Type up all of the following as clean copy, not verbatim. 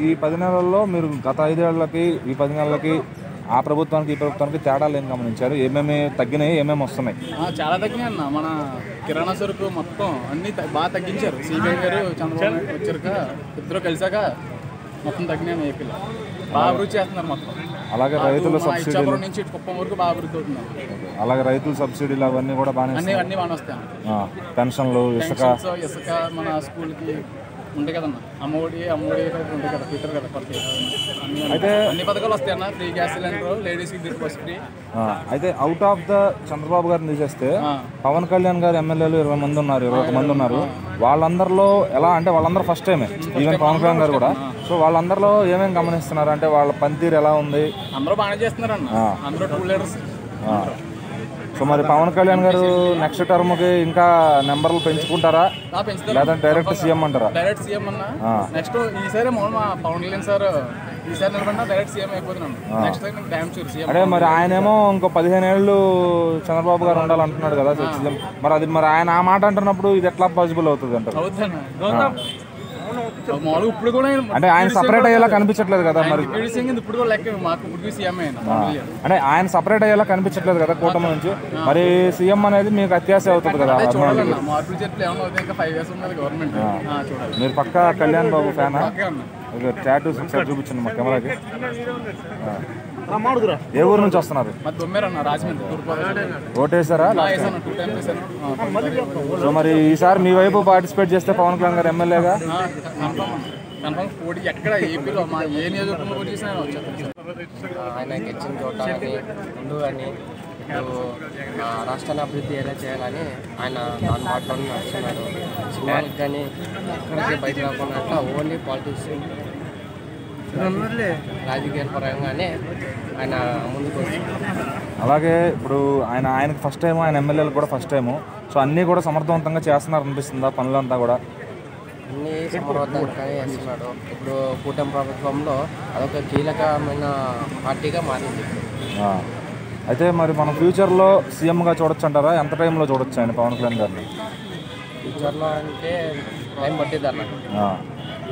ఈ 10 నెలల్లో మీరు గత 5 ఏళ్ళకి ఈ 10 నెలలకి ఆ ప్రభుత్వానికి ఈ ప్రభుత్వానికి తేడాలు ఏం గమనించారు? ఏమేమి తగ్గినాయి, ఏమేమి వస్తున్నాయి? చాలా తగ్గినాయి అన్న. మన కిరాణా సరుకు మొత్తం అన్ని బాగా తగ్గించారు. సిబిఐ గారు చంద్రబాబు వచ్చాక ఇద్దరు కలిసాక మొత్తం తగ్గినాయి. ఏపీలో బాగా అభివృద్ధి చేస్తున్నారు మొత్తం. అలాగే రైతుల సబ్సిడీలు నుంచి కుప్పం వరకు బాగా అభివృద్ధి అవుతున్నారు. అలాగే రైతుల సబ్సిడీలు అవన్నీ కూడా బాగానే అన్ని బాగా వస్తాయి. పెన్షన్లు, ఇసుక మన స్కూల్కి ఉంటాయి కదన్నా. అమ్మఒడి ఉంటాయి కదా, పెట్టారు కదా కొత్తగా. అయితే అన్ని పథకాలు వస్తాయన్న. ఫ్రీ గ్యాస్ సిలిండర్, లేడీస్కి బస్ ఫ్రీ. అయితే అవుట్ ఆఫ్ ద చంద్రబాబు గారిని తీసేస్తే పవన్ కళ్యాణ్ గారు ఎమ్మెల్యేలు 20 మంది ఉన్నారు, 21 మంది ఉన్నారు. వాళ్ళందరిలో ఎలా అంటే వాళ్ళందరూ ఫస్ట్ టైమే, ఈవెన్ పవన్ కళ్యాణ్ గారు కూడా. సో వాళ్ళందరిలో ఏమేమి గమనిస్తున్నారు అంటే వాళ్ళ పనితీరు ఎలా ఉంది? అందరూ బాగానే చేస్తున్నారన్న. అందరూ 2 లీడర్స్. సో మరి పవన్ కళ్యాణ్ గారు నెక్స్ట్ టర్మ్కి ఇంకా నెంబర్లు పెంచుకుంటారా, లేదంటే డైరెక్ట్ సీఎం అంటారా? డైరెక్ట్ సీఎం అన్నా. నెక్స్ట్ ఈసారి మా పవన్ కళ్యాణ్ సార్ ఈసారి నిలబడినా డైరెక్ట్ సీఎం అయిపోతున్నాను. Next time damn sure CM. అంటే మరి ఆయనేమో ఇంకో 15 ఏళ్ళు చంద్రబాబు గారు ఉండాలంటున్నాడు కదా సీఎం. మరి ఆయన ఆ మాట అంటున్నప్పుడు ఇది ఎట్లా పాసిబుల్ అవుతుంది అంటారు? ఇప్పుడు కూడా అంటే ఆయన సపరేట్ అయ్యేలా కనిపించట్లేదు కదా మరి. ఇప్పుడు కూడా లెక్క మాకు ఇప్పుడు సీఎం అంటే ఆయన సపరేట్ అయ్యేలా కనిపించట్లేదు కదా కూటమి నుంచి. మరి సీఎం అనేది మీకు అత్యాశ అవుతుంది కదా. మార్పులు చెట్లు ఏమన్నా అవుతాయి, ఇంకా 5 years ఉన్నది గవర్నమెంట్. మీరు పక్కా కళ్యాణ్ బాబు ఫ్యానా? టాటూ చూపించండి మా కెమెరాకి. ఏ ఊరు నుంచి వస్తున్నారు? ఓటేసారా? సో మరి ఈసారి మీ వైపు పార్టిసిపేట్ చేస్తే పవన్ కళ్యాణ్ గారు ఎమ్మెల్యేగా పోటీ ఎక్కడ ఏపీలో మా ఏ నియోజకవర్గంలో చేసినా ఆయన గెలిచిన చోట కానీ ముందు కానీ రాష్ట్రాన్ని అభివృద్ధి ఎలా చేయాలని ఆయన దాని మాటలో నడుస్తున్నాడు. సినిమాలకు కానీ ఎక్కడికి బయట రాకుండా ఓన్లీ పాలిటిక్స్ రాజకీయాల పరంగానే ఆయన ముందుకు వస్తున్నారు. అలాగే ఇప్పుడు ఆయనకు ఫస్ట్ టైము, ఆయన ఎమ్మెల్యేలకు కూడా ఫస్ట్ టైము. సో అన్నీ కూడా సమర్థవంతంగా చేస్తున్నారు అనిపిస్తుందా పనులంతా కూడా? అన్నీ సమర్థవంతంగానే చేస్తున్నాడు. ఇప్పుడు కూటమి ప్రభుత్వంలో అదొక కీలకమైన పార్టీగా మారింది. అయితే మరి మనం ఫ్యూచర్లో సీఎంగా చూడొచ్చు అంటారా? ఎంత టైంలో చూడొచ్చు ఆయన పవన్ కళ్యాణ్ గారిని? ఫ్యూచర్లో అంటే టైం పట్టిద్ది అన్న.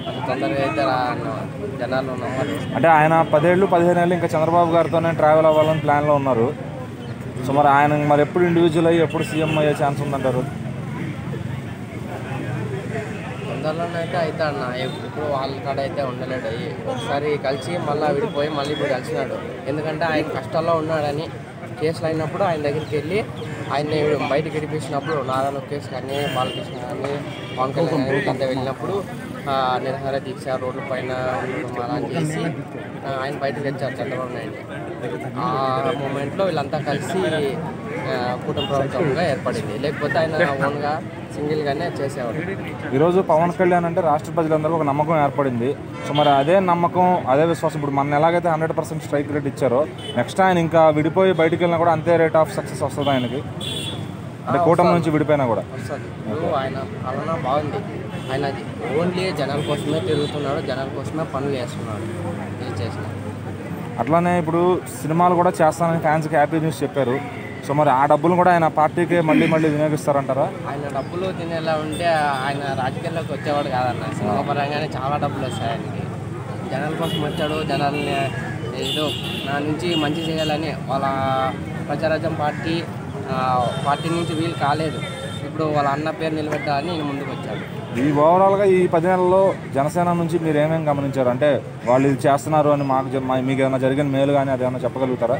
అది తొందరగా అయితే జనాలు ఉన్నారు. అంటే ఆయన 10 ఏళ్ళు 15 ఏళ్ళు ఇంకా చంద్రబాబు గారితోనే ట్రావెల్ అవ్వాలని ప్లాన్లో ఉన్నారు. సో మరి ఆయన మరి ఎప్పుడు ఇండివిజువల్ అయ్యి ఎప్పుడు సీఎం అయ్యే ఛాన్స్ ఉందంటారు? తొందరలోనే అయితే అన్న. ఇప్పుడు వాళ్ళ కాడ అయితే ఉండలేడు. ఒకసారి కలిసి మళ్ళీ విడిపోయి మళ్ళీ ఇప్పుడు కలిసినాడు. ఎందుకంటే ఆయన కష్టాల్లో ఉన్నాడని కేసులు అయినప్పుడు ఆయన దగ్గరికి వెళ్ళి ఆయన్ని బయటకు విడిపించినప్పుడు నారా లోకేష్ కానీ బాలకృష్ణ కానీ పవన్ కళ్యాణ్ కానీ అంతా వెళ్ళినప్పుడు నిరహార దీక్ష రోడ్ల పైన అలా చేసి ఆయన బయటకు తెచ్చారు చంద్రబాబు నాయుడు. ఆ మూమెంట్లో వీళ్ళంతా కలిసి కూటమి ప్రభుత్వంగా ఏర్పడింది. లేకపోతే ఆయన ఓన్గా సింగిల్గానే చేసేవాడు. ఈరోజు పవన్ కళ్యాణ్ అంటే రాష్ట్ర ప్రజలందరూ ఒక నమ్మకం ఏర్పడింది. సో మరి అదే నమ్మకం, అదే విశ్వాసం ఇప్పుడు మన ఎలాగైతే 100% స్ట్రైక్ రేట్ ఇచ్చారో నెక్స్ట్ ఆయన ఇంకా విడిపోయి బయటికి వెళ్ళినా కూడా అంతే రేట్ ఆఫ్ సక్సెస్ వస్తుంది ఆయనకి, అంటే కూటమి నుంచి విడిపోయినా కూడా వస్తుంది. ఇప్పుడు ఆయన పాలన బాగుంది. ఆయన అది ఓన్లీ జనాల కోసమే తిరుగుతున్నాడు, జనాల కోసమే పనులు చేస్తున్నాడు. ఏం చేసినా అట్లానే ఇప్పుడు సినిమాలు కూడా చేస్తానని ఫ్యాన్స్కి హ్యాపీ న్యూస్ చెప్పారు. సో మరి ఆ డబ్బులు కూడా ఆయన పార్టీకి మళ్ళీ వినియోగిస్తారంటారా? ఆయన డబ్బులు తినేలా ఉంటే ఆయన రాజకీయాల్లోకి వచ్చేవాడు కాదన్న. సినిమా పరంగానే చాలా డబ్బులు వస్తాయి ఆయనకి. జనాల కోసం వచ్చాడు. జనాల్ని ఏదో నా నుంచి మంచి చేయాలని వాళ్ళ ప్రజారాజ్యం పార్టీ నుంచి వీలు కాలేదు. ఇప్పుడు వాళ్ళ అన్న పేరు నిలబెట్టాలని నేను ముందుకు వచ్చాడు. ఈ ఓవరాల్గా ఈ 10 నెలల్లో జనసేన నుంచి మీరు ఏమేమి గమనించారు? అంటే వాళ్ళు ఇది చేస్తున్నారు అని మీకు ఏమైనా జరిగిన మేలు కానీ అది ఏమైనా చెప్పగలుగుతారా?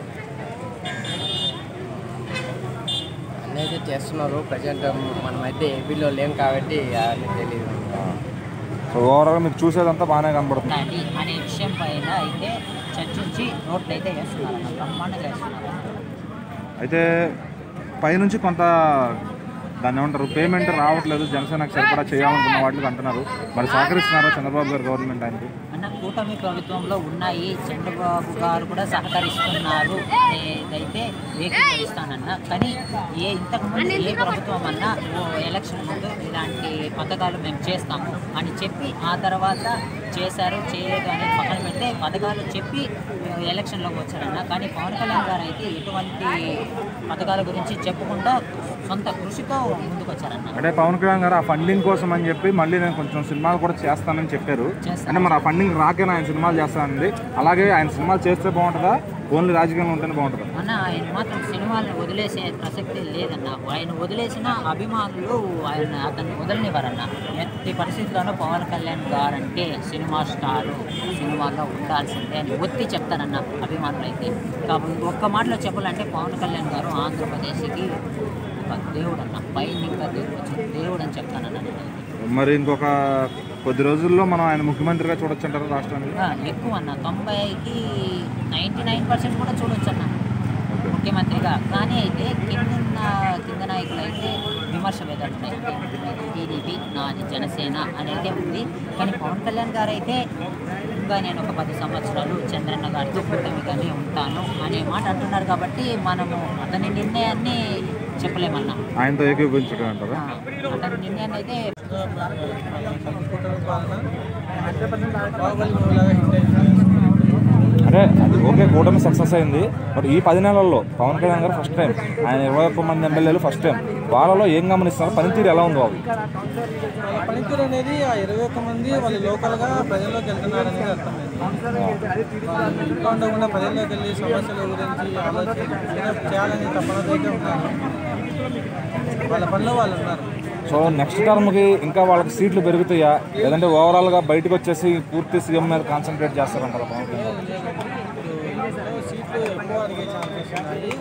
అన్నైతే చేస్తున్నారు. ప్రజెంట్ మనమైతే ఏపీలో లేం కాబట్టి అన్నీ తెలియదు. సో ఓవరాల్గా మీకు చూసేదంతా బాగానే కనబడుతుంది అనే విషయం పైన అయితే చర్చించి నోట్లు అయితే చేస్తున్నారు, బ్రహ్మాండంగా చేస్తున్నారు. అయితే పైనుంచి కొంత దాన్ని ఏమంటారు పేమెంట్ రావట్లేదు, జనసేనకు సరిపడా చేయాలనుకున్న వాటికి అంటున్నారు. మరి సహకరిస్తున్నారా చంద్రబాబు గారు గవర్నమెంట్ ఆయనకి? అన్న కూటమి ప్రభుత్వంలో ఉన్నాయి, చంద్రబాబు గారు కూడా సహకరిస్తున్నారు అనేదైతే ఏకీభవిస్తానన్న. కానీ ఇంతకుముందు ఏ ప్రభుత్వం అన్నా ఎలక్షన్ ముందు ఇలాంటి పథకాలు మేము చేస్తాము అని చెప్పి ఆ తర్వాత చేశారు చేయలేదు అనేది పక్కన పెడితే పథకాలు చెప్పి ఎలక్షన్లోకి వచ్చారన్న. కానీ పవన్ కళ్యాణ్ గారు అయితే ఎటువంటి పథకాల గురించి చెప్పకుండా సొంత కృషితో ముందుకు వచ్చారన్న. అంటే పవన్ కళ్యాణ్ గారు ఆ ఫండింగ్ కోసం అని చెప్పి మళ్ళీ నేను కొంచెం సినిమాలు కూడా చేస్తానని చెప్పారు. అంటే మరి ఆ ఫండింగ్ రాకే ఆయన సినిమాలు చేస్తానండి. అలాగే ఆయన సినిమాలు చేస్తే బాగుంటుందా, ఓన్లీ రాజకీయంలో ఉంటేనే బాగుంటుందా? అన్న ఆయన మాత్రం సినిమాలను వదిలేసే ప్రసక్తి లేదన్న. ఆయన వదిలేసిన అభిమానులు అతన్ని వదలనివ్వరన్న. ఎట్టి పరిస్థితుల్లోనూ పవన్ కళ్యాణ్ గారు అంటే సినిమా స్టారు, సినిమాలో ఉండాల్సిందే అని ఒత్తి చెప్తానన్న అభిమానులు అయితే. కాబట్టి ఒక్క మాటలో చెప్పాలంటే పవన్ కళ్యాణ్ గారు ఆంధ్రప్రదేశ్కి ఒక దేవుడు అన్న, పైన ఇంకా దేవుడు అని చెప్తానన్న నేనైతే. మరి ఇంకొక కొద్ది రోజుల్లో మనం ఆయన ముఖ్యమంత్రిగా చూడొచ్చు అంటారు రాష్ట్రానికి? ఎక్కువ అన్న 90కి 99% కూడా చూడొచ్చు అన్న ముఖ్యమంత్రిగా. కానీ అయితే కింద నాయకులు అయితే విమర్శ వేదాలు ఉన్నాయి. టీడీపీ నాది జనసేన అనేది ఉంది. కానీ పవన్ కళ్యాణ్ గారు అయితే ఇంకా నేను ఒక 10 సంవత్సరాలు చంద్రన్న గారితో కూటమిగానే ఉంటాను అనే మాట అంటున్నారు. కాబట్టి మనము అతని నిర్ణయాన్ని చెప్పలేమన్నా. ఆయనతో ఏకీభవించడం అంటారా? అతని నిర్ణయాన్ని అయితే అంటే అది ఓకే, కూటమి సక్సెస్ అయింది. బట్ ఈ 10 నెలల్లో పవన్ కళ్యాణ్ గారు ఫస్ట్ టైం, ఆయన 21 మంది ఎమ్మెల్యేలు ఫస్ట్ టైం, వాళ్ళలో ఏం గమనిస్తున్నారు? పనితీరు ఎలా ఉంది వాళ్ళు? పనితీరు అనేది ఆ 21 మంది వాళ్ళు లోకల్గా ప్రజల్లోకి వెళ్తున్నారు అనేది అర్థమైంది. వాళ్ళు ఇంట్లో ఉండకుండా ప్రజల్లోకి వెళ్ళి సమస్యల గురించి ఆలోచన చేయాలని తప్పనైతే ఉన్నారు. వాళ్ళ పనిలో వాళ్ళు ఉన్నారు. సో నెక్స్ట్ టర్మ్కి ఇంకా వాళ్ళకి సీట్లు పెరుగుతాయా, లేదంటే ఓవరాల్గా బయటకు వచ్చేసి పూర్తి సీఎం మీద కాన్సన్ట్రేట్ చేస్తారంటారా పవన్ కళ్యాణ్? సీట్లు ఎక్కువ అడిగే ఛాన్సెస్ ఉన్నాయి.